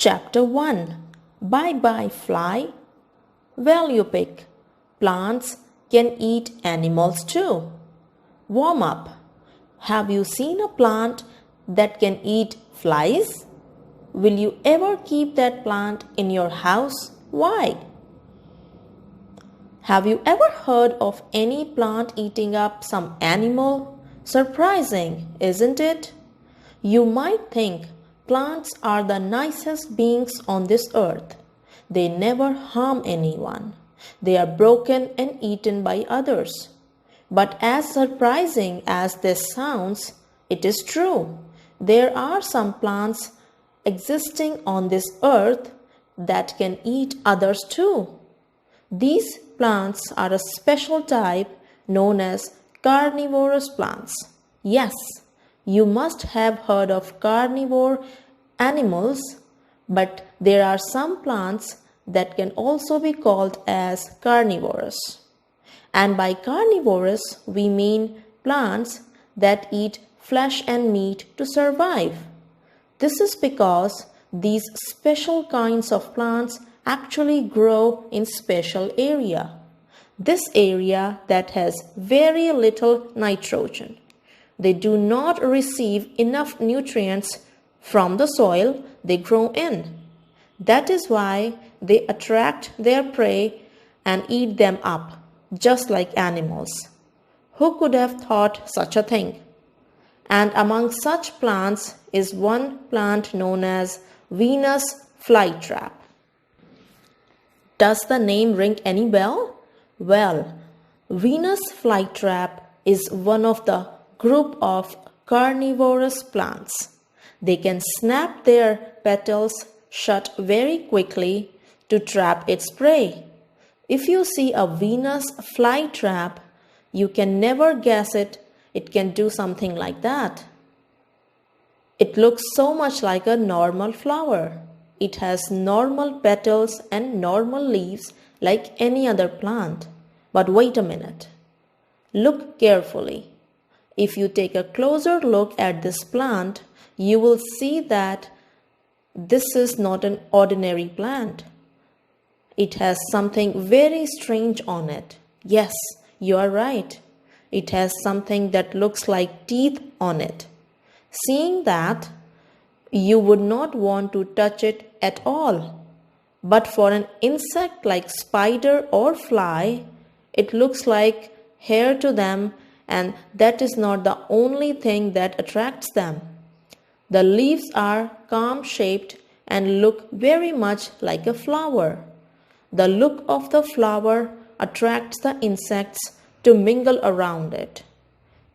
Chapter 1. Bye Bye Fly. Well, you pick. Plants can eat animals too. Warm up. Have you seen a plant that can eat flies? Will you ever keep that plant in your house? Why? Have you ever heard of any plant eating up some animal? Surprising, isn't it? You might think plants are the nicest beings on this earth. They never harm anyone. They are broken and eaten by others. But as surprising as this sounds, it is true. There are some plants existing on this earth that can eat others too. These plants are a special type known as carnivorous plants. Yes, you must have heard of carnivore animals, but there are some plants that can also be called as carnivorous. And by carnivorous, we mean plants that eat flesh and meat to survive. This is because these special kinds of plants actually grow in special area. This area that has very little nitrogen. They do not receive enough nutrients from the soil they grow in. That is why they attract their prey and eat them up, just like animals. Who could have thought such a thing? And among such plants is one plant known as Venus flytrap. Does the name ring any bell? Well, Venus flytrap is one of the group of carnivorous plants. They can snap their petals shut very quickly to trap its prey. If you see a Venus flytrap, you can never guess it can do something like that. It looks so much like a normal flower. It has normal petals and normal leaves like any other plant. But wait a minute. Look carefully. If you take a closer look at this plant, you will see that this is not an ordinary plant. It has something very strange on it. Yes, you are right. It has something that looks like teeth on it. Seeing that, you would not want to touch it at all. But for an insect like spider or fly, it looks like hair to them, and that is not the only thing that attracts them. The leaves are comb-shaped and look very much like a flower. The look of the flower attracts the insects to mingle around it.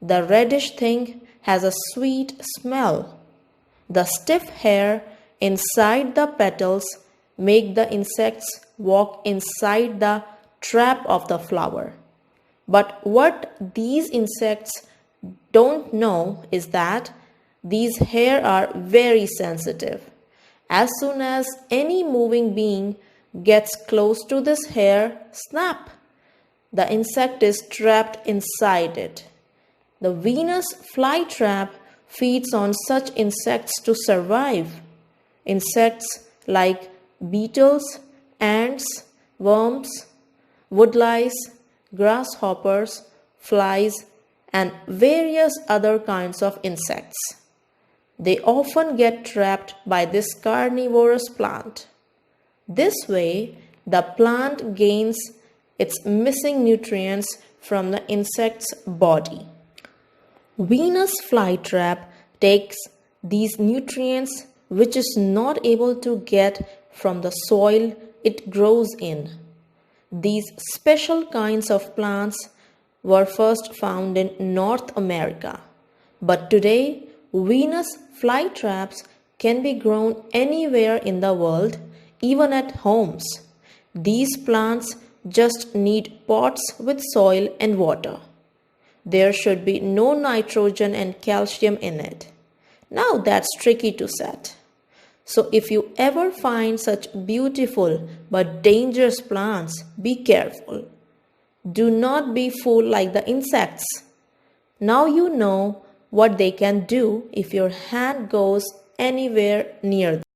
The reddish thing has a sweet smell. The stiff hair inside the petals make the insects walk inside the trap of the flower. But what these insects don't know is that these hair are very sensitive. As soon as any moving being gets close to this hair, snap! The insect is trapped inside it. The Venus flytrap feeds on such insects to survive. Insects like beetles, ants, worms, woodlice, grasshoppers, flies, and various other kinds of insects. They often get trapped by this carnivorous plant. This way, the plant gains its missing nutrients from the insect's body. Venus flytrap takes these nutrients which is not able to get from the soil it grows in. These special kinds of plants were first found in North America, but today Venus flytraps can be grown anywhere in the world, even at homes. These plants just need pots with soil and water. There should be no nitrogen and calcium in it. Now that's tricky to set. So if you ever find such beautiful but dangerous plants, be careful. Do not be fooled like the insects. Now you know what they can do if your hand goes anywhere near them.